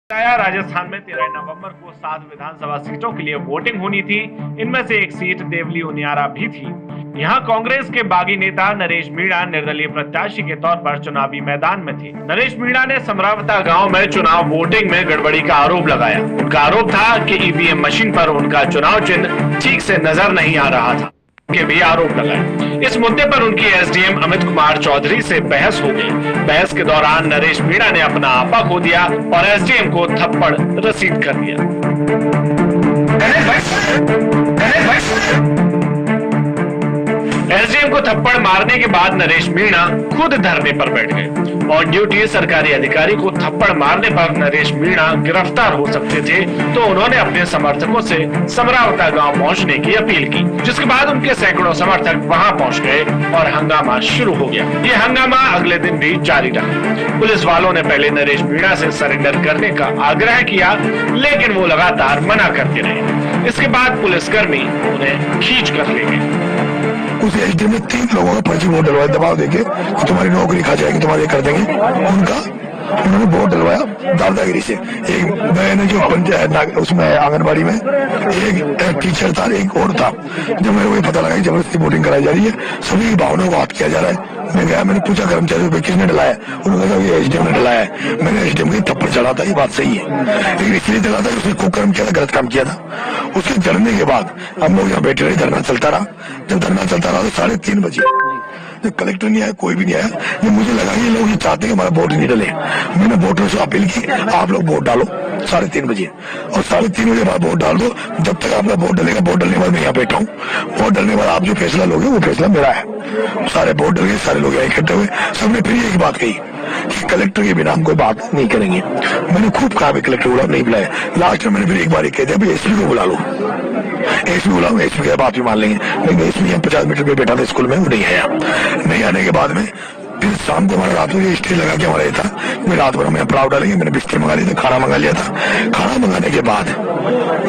राजस्थान में 13 नवंबर को 7 विधानसभा सीटों के लिए वोटिंग होनी थी। इनमें से एक सीट देवली उनियारा भी थी। यहां कांग्रेस के बागी नेता नरेश मीणा निर्दलीय प्रत्याशी के तौर पर चुनावी मैदान में थे। नरेश मीणा ने समरावता गांव में चुनाव वोटिंग में गड़बड़ी का आरोप लगाया। उनका आरोप था कि ईवीएम मशीन पर उनका चुनाव चिन्ह ठीक से नजर नहीं आ रहा था के भी आरोप लगाए। इस मुद्दे पर उनकी एसडीएम अमित कुमार चौधरी से बहस हो गई। बहस के दौरान नरेश मीणा ने अपना आपा खो दिया और एसडीएम को थप्पड़ रसीद कर दिया। एसडीएम को थप्पड़ मारने के बाद नरेश मीणा खुद धरने पर बैठ गए और ड्यूटी सरकारी अधिकारी को थप्पड़ मारने पर नरेश मीणा गिरफ्तार हो सकते थे, तो उन्होंने अपने समर्थकों से समरावता गांव पहुंचने की अपील की, जिसके बाद उनके सैकड़ों समर्थक वहां पहुंच गए और हंगामा शुरू हो गया। ये हंगामा अगले दिन भी जारी रहा। पुलिस वालों ने पहले नरेश मीणा से सरेंडर करने का आग्रह किया, लेकिन वो लगातार मना करते रहे। इसके बाद पुलिसकर्मी उन्हें खींच कर ले गए। उस एसडीएम ने 3 लोगों का फर्जी वोट डलवाया, दबाव देके तुम्हारी नौकरी खा जाएगी, तुम्हारे कर देंगे। उन्होंने वोट डलवाया दादागिरी से। एक बहन जो पंचायत उसमें आंगनबाड़ी में एक टीचर था, एक और था। जब मेरे को पता लगा कि जबरदस्ती वोटिंग कराई जा रही है, सभी की भावनाओं को हाथ किया जा रहा है, मैं गया, मैंने पूछा कर्मचारियों को किसने डलाया। उन्होंने कहा ये एसडीएम ने डलाया है। मैंने एसडीएम की थप्पड़ चढ़ा था, ये बात सही है, लेकिन इसलिए चला था कि उसने कुकर्म किया था, गलत काम किया था। उसके चढ़ने के बाद हम लोग यहाँ बैठे रहे, धरना चलता रहा। जब धरना चलता रहा तो 3:30 बजे कलेक्टर नहीं आया, कोई भी नहीं आया। ये मुझे लगा ये लोग ये चाहते हैं हमारा वोट नहीं डले। मैंने वोटरों से अपील की, आप लोग वोट डालो 3:30 बजे, और 3:30 बजे बाद वोट डाल दो। जब तक आपका वोट डलेगा, वोट डलने के बाद मैं यहाँ बैठा हूँ। वोट डलने के बाद आप जो फैसला लोगे वो फैसला मेरा है। सारे वोट डल गए, सारे लोग यहाँ इकट्ठे हुए। सबने फिर एक बात कही कि कलेक्टर के बिना हम कोई बात नहीं करेंगे। मैंने खूब कहा कलेक्टर बुलाओ, नहीं बुलाया। लास्ट में मैंने फिर एक बार कह दिया एसपी को बुला लो, एसपी बुलाओ, एसपी की बात भी मान लेंगे। लेकिन एसपी यहाँ 50 मीटर पे बैठा था स्कूल में, वो नहीं आया। नहीं आने के बाद में फिर शाम को हमारा रात को स्टे लगा के हमारा ये था, मैं रात भर में पड़ाव डालेंगे। मैंने बिस्तर मंगा लिया था, खाना मंगा लिया था। खाना मंगाने के बाद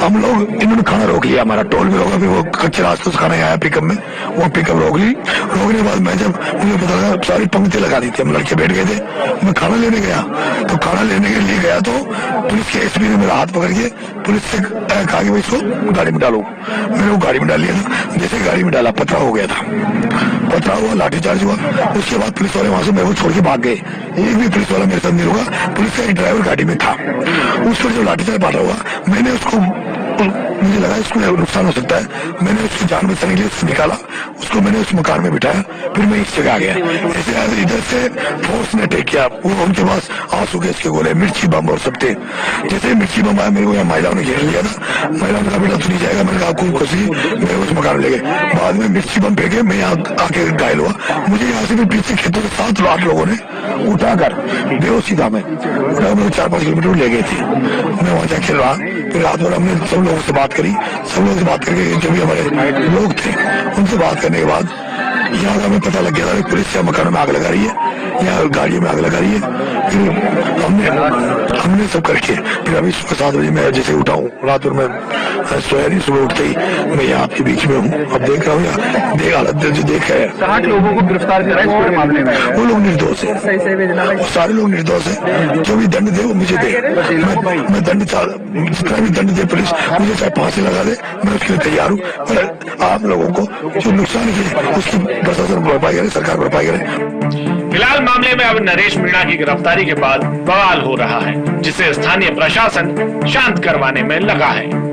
हम लोग, इन्होंने खाना रोक लिया, हमारा टोल भी रोका। फिर वो कच्चे रास्ते से खाना आया पिकअप में, वो पिकअप रोक ली। रोकने के बाद मैं जब मुझे पता लगा, सारी पंक्ति लगा दी थी, हम लड़के बैठ गए थे। मैं खाना लेने गया, तो खाना लेने के लिए गया तो पुलिस के एसपी ने मेरा हाथ पकड़ के पुलिस से कहा कि इसको गाड़ी में डालो। मैंने वो गाड़ी में डाल लिया था। जैसे गाड़ी में डाला, पथराव हो गया था, पथराव हुआ, लाठीचार्ज हुआ। उसके बाद पुलिस वाले वहां से मेरे को छोड़ के भाग गए। एक भी पुलिस वाला मेरे साथ नहीं रुका। पुलिस का एक ड्राइवर गाड़ी में था। उस पर जो लाठीचार्ज बांटा हुआ, मैंने उसको, मुझे लगा इसको नुकसान हो सकता है, मैंने उसकी जान बचाने के लिए उसको निकाला। उसको मैंने उस मकान में बिठाया, फिर मैं इस जगह आ गया। ऐसे इधर से फोर्स ने अटैक किया। वो उनके पास आंसू गैस के गोले, मिर्ची बम और सब थे। जैसे मिर्ची बम आया, मेरे को यहाँ महिलाओं ने घेर लिया था। महिलाओं ने कहा बेटा तू नहीं जाएगा। मैंने कहा आपको खुशी, मेरे उस मकान में ले गए। बाद में मिर्ची बम फेंके, मैं यहाँ आके घायल हुआ। मुझे यहाँ से भी पीछे खेतों से 7-8 लोगों ने उठाकर बेहोशी था, मैं 4-5 किलोमीटर ले गए थे। मैं वहां जाके खेल रहा। फिर रात भर हमने सब लोगों से बात करी। सब लोगों से बात करके जो भी हमारे लोग थे उनसे बात करने के बाद यहाँ का हमें पता लग गया था कि पुलिस या मकानों में आग लगा रही है या गाड़ियों में आग लगा रही है। फिर हमने सब करके फिर अभी सुबह 7 बजे मैं जैसे उठा हूँ, रात भर मैं सोया नहीं। सुबह उठते ही मैं यहाँ आपके बीच में हूँ, अब देख रहा हूँ यहाँ देख हालत जो देख रहे हैं। 60 लोगों को गिरफ्तार करा इस पूरे मामले में। वो लोग निर्दोष है, सारे लोग निर्दोष है। जो भी दंड दे वो मुझे दे, मैं दंड, जितना भी दंड दे पुलिस, मुझे चाहे फांसी लगा दे, मैं उसके लिए तैयार हूँ। पर आप लोगों को जो नुकसान किया उसकी प्रशासन भरपाई करे, सरकार भरपाई करे। फिलहाल मामले में अब नरेश मीणा की गिरफ्तारी के बाद बवाल हो रहा है, जिसे स्थानीय प्रशासन शांत करवाने में लगा है।